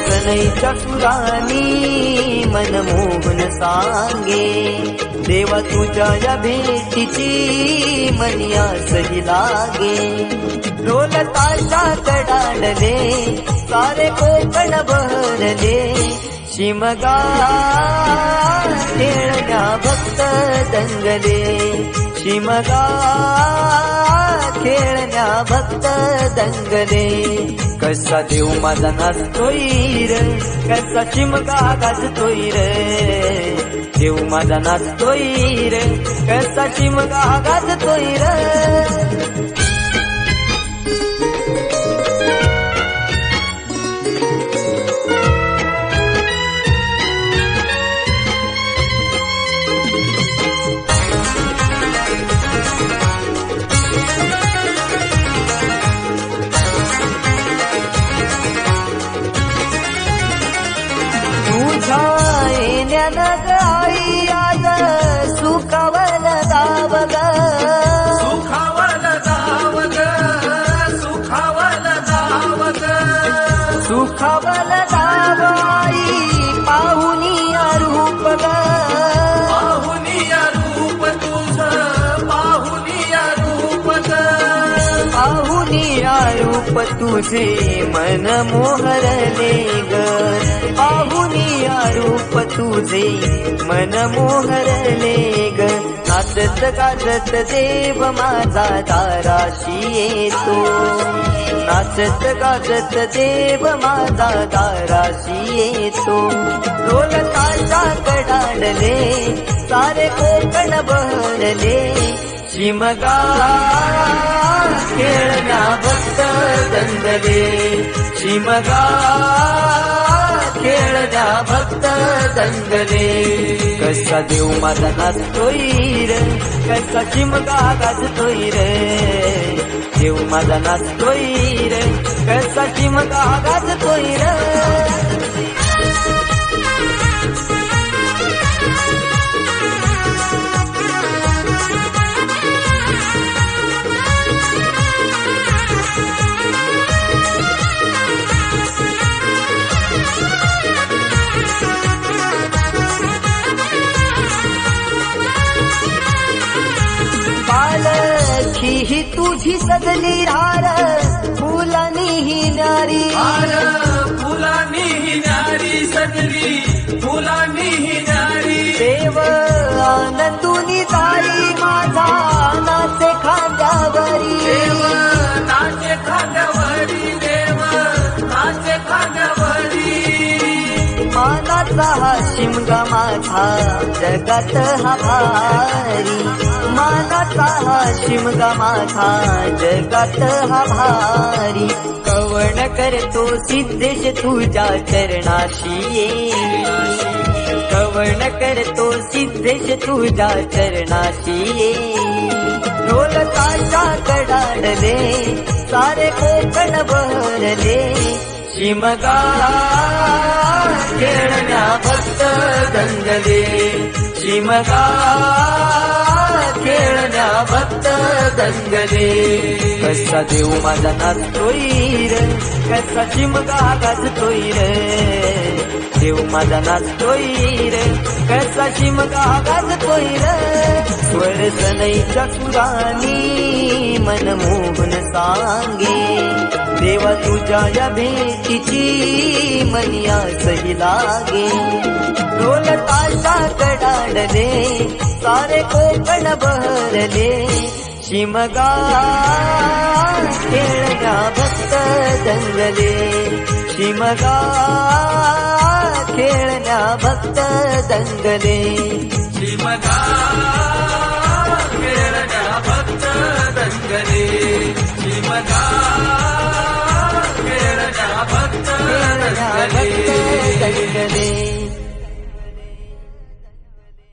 सनईच्या सुरानी मनमोहन सांगे, देवा तुझ्या या भेटीची मनी आसही लागे. ढोल ताशात डांडले सारे कोकण भरले, शिमगा खेळण्या भक्त दंगले. शिमगा खेळण्या भक्त दंगले. कसा देव माझा नाचतोय रे, कसा शिमगा गाजतोय रे. देव माझा नाचतोय रे, कसा शिमगा गाजतोय रे. आई आज सुखावल दाव ग, सुखावल दाव ग, सुखावल दाव ग. सुखावल दाव आई पाहुनिया रूप ग, पाहुनिया रूप तुझं, पाहुनिया रूप ग. पाहुनिया रूप तुझे मन मोहरले ग. पाहुनिया रूप तुझे मन मोहरले ग. नाचत गाजत देव माझा दाराशी येतो, नाचत गाजत देव माझा दाराशी येतो. ढोल ताशात डांडले सारे कोकण भरले, शिमगा खेळण्या भक्त दंगले. शिमगा खेळण्या भक्त दंगले. कसा देव माझा नाचतोय रे, कसा शिमगा गाजतोय रे. देव माझा नाचतोय रे, कसा शिमगा गाजतोय रे. पालखी ही तुझी सजली रार, फुलानी ही नारी. फुलानी ही नारी सजली, फुलानी ही नारी. देव आनंदुनी जाई माझा नाचे खांद्यावरी. देव नाचे खांद्यावरी, देव नाचे खांद्यावरी. मानाचा हा शिमगा माझा जगात हा भारी. मानाचा हा शिमगा माझा जगात हा भारी. कवण करतो सिद्धेश तुझ्या चरणाशी ये, कवण करतो सिद्धेश तुझ्या चरणाशी ये. ढोल ताशात डांडले सारे कोकण भरले, शिमगा खेळण्या भक्त दंगले. शिमगा खेळण्या भक्त दंगले. कसा देव माझा नाचतोय रे, कसा शिमगा गाजतोय रे. देव माझा नाचतोय रे, कसा शिमगा गाजतोय रे. स्वर सनईच्या सुरानी मनमोहन सांगे, देवा तुझ्या या भेटीची मनी आसही लागे. ढोल ताशात डांडले सारे कोकण भरले, शिमगा खेळण्या भक्त दंगले. शिमगा खेळण्या भक्त दंगले श्रीमदा खेळण्या भक्त दंगले श्रीमदा खेळण्या भक्त खेळण्या भक्त दंगले दंगले